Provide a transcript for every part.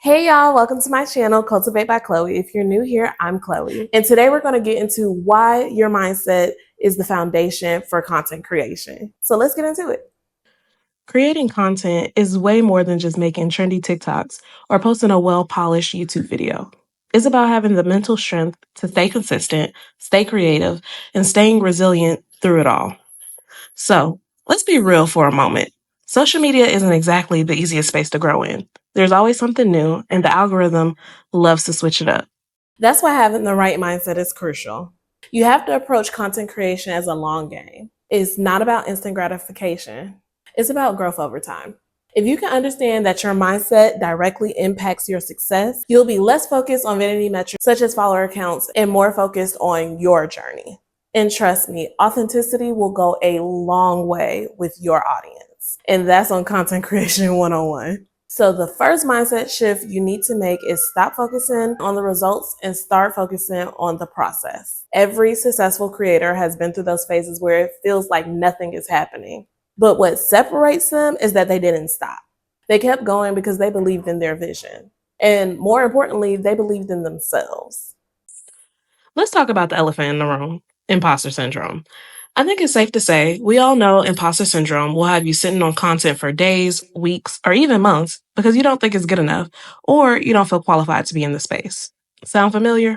Hey y'all, welcome to my channel, Cultivate by Chloe. If you're new here, I'm Chloe. And today we're going to get into why your mindset is the foundation for content creation. So let's get into it. Creating content is way more than just making trendy TikToks or posting a well polished YouTube video. It's about having the mental strength to stay consistent, stay creative, and staying resilient through it all. So, let's be real for a moment. Social media isn't exactly the easiest space to grow in. There's always something new, and the algorithm loves to switch it up. That's why having the right mindset is crucial. You have to approach content creation as a long game. It's not about instant gratification. It's about growth over time. If you can understand that your mindset directly impacts your success, you'll be less focused on vanity metrics such as follower counts and more focused on your journey. And trust me, authenticity will go a long way with your audience. And that's on Content Creation 101. So the first mindset shift you need to make is stop focusing on the results and start focusing on the process. Every successful creator has been through those phases where it feels like nothing is happening. But what separates them is that they didn't stop. They kept going because they believed in their vision. And more importantly, they believed in themselves. Let's talk about the elephant in the room, imposter syndrome. I think it's safe to say we all know imposter syndrome will have you sitting on content for days, weeks, or even months because you don't think it's good enough or you don't feel qualified to be in the space. Sound familiar?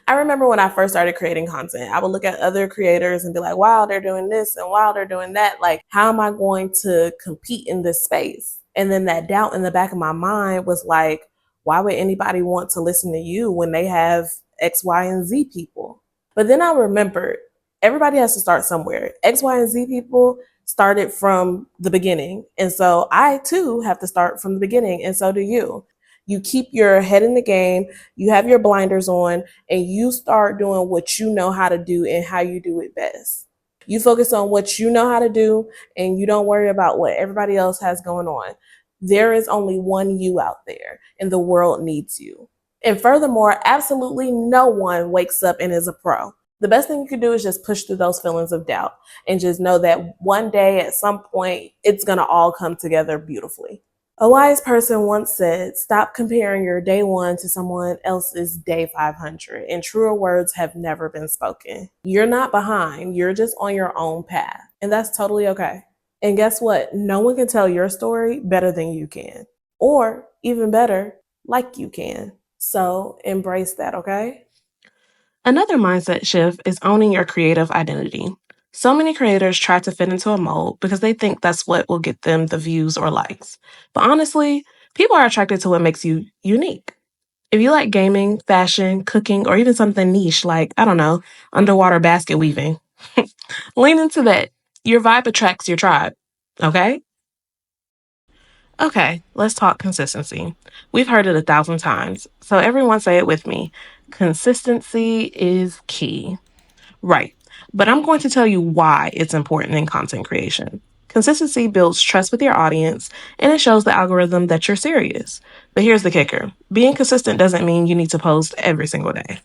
I remember when I first started creating content, I would look at other creators and be like, wow, they're doing this and wow, they're doing that. Like, how am I going to compete in this space? And then that doubt in the back of my mind was like, why would anybody want to listen to you when they have X, Y, and Z people? But then I remembered everybody has to start somewhere. X, Y, and Z people started from the beginning. And so I too have to start from the beginning. And so do you. You keep your head in the game, you have your blinders on, and you start doing what you know how to do and how you do it best. You focus on what you know how to do and you don't worry about what everybody else has going on. There is only one you out there, and the world needs you. And furthermore, absolutely no one wakes up and is a pro. The best thing you can do is just push through those feelings of doubt and just know that one day at some point, it's going to all come together beautifully. A wise person once said, stop comparing your day one to someone else's day 500. And truer words have never been spoken. You're not behind, you're just on your own path. And that's totally okay. And guess what? No one can tell your story better than you can. Or even better, like you can. So embrace that, okay? Another mindset shift is owning your creative identity. So many creators try to fit into a mold because they think that's what will get them the views or likes. But honestly, people are attracted to what makes you unique. If you like gaming, fashion, cooking, or even something niche like, I don't know, underwater basket weaving, lean into that. Your vibe attracts your tribe. Okay? Okay, let's talk consistency. We've heard it 1,000 times, so everyone say it with me. Consistency is key. Right, but I'm going to tell you why it's important in content creation. Consistency builds trust with your audience and it shows the algorithm that you're serious. But here's the kicker being consistent doesn't mean you need to post every single day.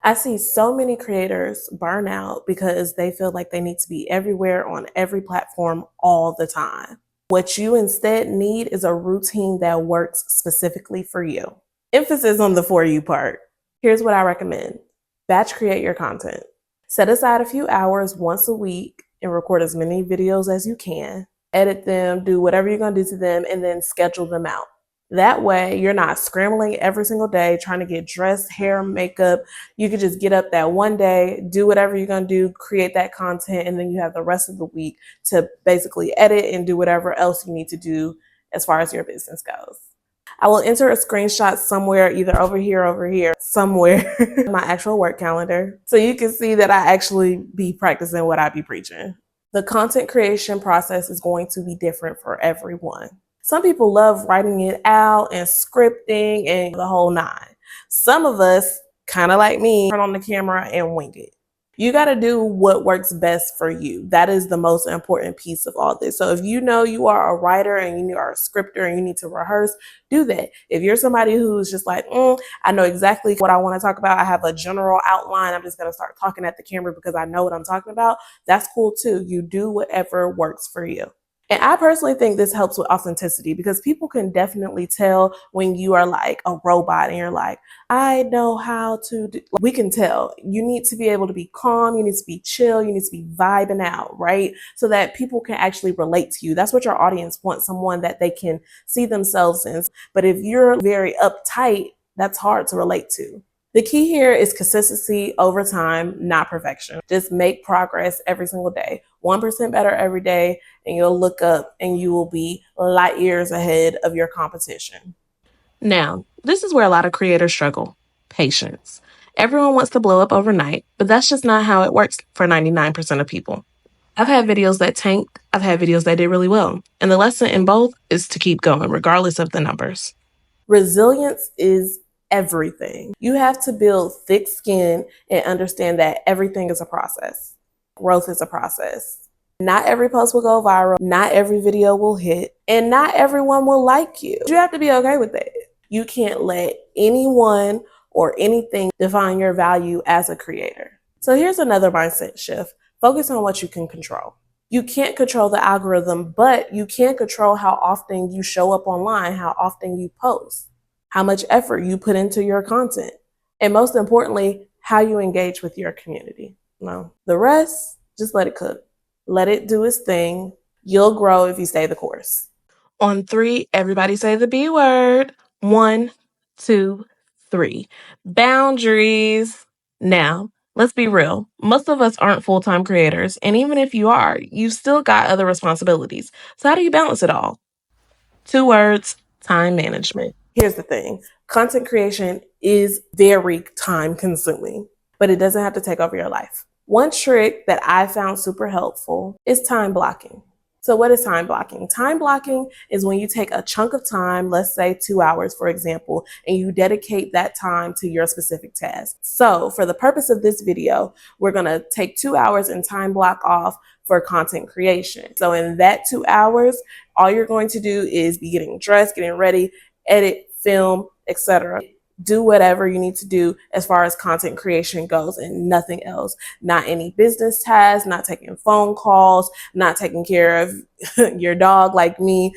I see so many creators burn out because they feel like they need to be everywhere on every platform all the time. What you instead need is a routine that works specifically for you. Emphasis on the for you part. Here's what I recommend. Batch create your content. Set aside a few hours once a week and record as many videos as you can. Edit them, do whatever you're going to do to them, and then schedule them out. That way, you're not scrambling every single day trying to get dressed, hair, makeup. You could just get up that one day, do whatever you're going to do, create that content, and then you have the rest of the week to basically edit and do whatever else you need to do as far as your business goes. I will enter a screenshot somewhere, either over here, somewhere, my actual work calendar, so you can see that I actually be practicing what I be preaching. The content creation process is going to be different for everyone. Some people love writing it out and scripting and the whole nine. Some of us, kind of like me, turn on the camera and wing it. You got to do what works best for you. That is the most important piece of all this. So if you know you are a writer and you are a scripter and you need to rehearse, do that. If you're somebody who's just like, I know exactly what I want to talk about, I have a general outline, I'm just going to start talking at the camera because I know what I'm talking about, that's cool too. You do whatever works for you. And I personally think this helps with authenticity because people can definitely tell when you are like a robot and you're like, I know how to do. We can tell. You need to be able to be calm, you need to be chill, you need to be vibing out, right? So that people can actually relate to you. That's what your audience wants, someone that they can see themselves in. But if you're very uptight, that's hard to relate to. The key here is consistency over time, not perfection. Just make progress every single day. 1% better every day, and you'll look up and you will be light years ahead of your competition. Now, this is where a lot of creators struggle: patience. Everyone wants to blow up overnight, but that's just not how it works for 99% of people. I've had videos that tanked, I've had videos that did really well. And the lesson in both is to keep going, regardless of the numbers. Resilience is everything. You have to build thick skin and understand that everything is a process. Growth is a process. Not every post will go viral, not every video will hit, and not everyone will like you. You have to be okay with it. You can't let anyone or anything define your value as a creator. So here's another mindset shift. Focus on what you can control. You can't control the algorithm, but you can control how often you show up online, how often you post, how much effort you put into your content, and most importantly, how you engage with your community. No, the rest, just let it cook. Let it do its thing. You'll grow if you stay the course. On three, everybody say the B word. 1, 2, 3. Boundaries. Now, let's be real. Most of us aren't full-time creators, and even if you are, you've still got other responsibilities. So how do you balance it all? 2 words: time management. Here's the thing. Content creation is very time consuming, but it doesn't have to take over your life. One trick that I found super helpful is time blocking. So what is time blocking? Time blocking is when you take a chunk of time, let's say 2 hours, for example, and you dedicate that time to your specific task. So for the purpose of this video, we're going to take 2 hours and time block off for content creation. So in that 2 hours, all you're going to do is be getting dressed, getting ready, edit, film, etc. Do whatever you need to do as far as content creation goes and nothing else. Not any business tasks, not taking phone calls, not taking care of your dog like me.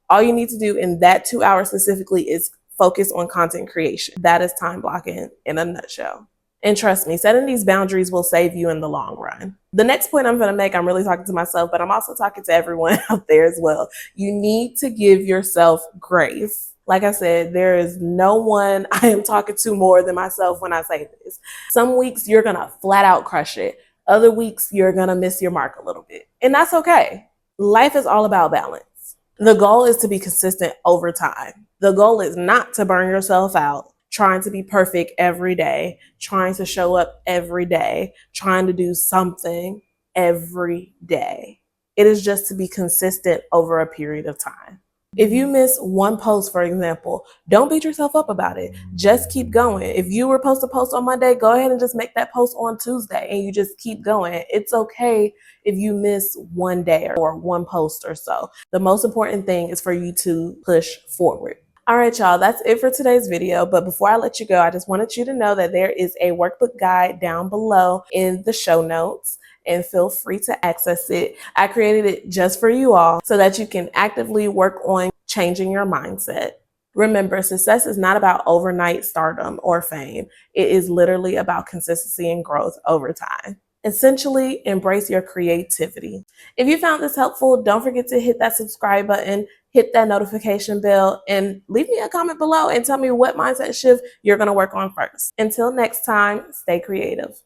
All you need to do in that 2 hours specifically is focus on content creation. That is time blocking in a nutshell. And trust me, setting these boundaries will save you in the long run. The next point I'm going to make, I'm really talking to myself, but I'm also talking to everyone out there as well. You need to give yourself grace. Like I said, there is no one I am talking to more than myself when I say this. Some weeks you're going to flat out crush it. Other weeks you're going to miss your mark a little bit. And that's okay. Life is all about balance. The goal is to be consistent over time. The goal is not to burn yourself out trying to be perfect every day, trying to show up every day, trying to do something every day. It is just to be consistent over a period of time. If you miss one post, for example, don't beat yourself up about it. Just keep going. If you were supposed to post on Monday, go ahead and just make that post on Tuesday and you just keep going. It's okay if you miss one day or one post or so. The most important thing is for you to push forward. All right, y'all, that's it for today's video. But before I let you go, I just wanted you to know that there is a workbook guide down below in the show notes, and feel free to access it. I created it just for you all so that you can actively work on changing your mindset. Remember, success is not about overnight stardom or fame. It is literally about consistency and growth over time. Essentially, embrace your creativity. If you found this helpful, don't forget to hit that subscribe button, hit that notification bell, and leave me a comment below and tell me what mindset shift you're going to work on first. Until next time, stay creative.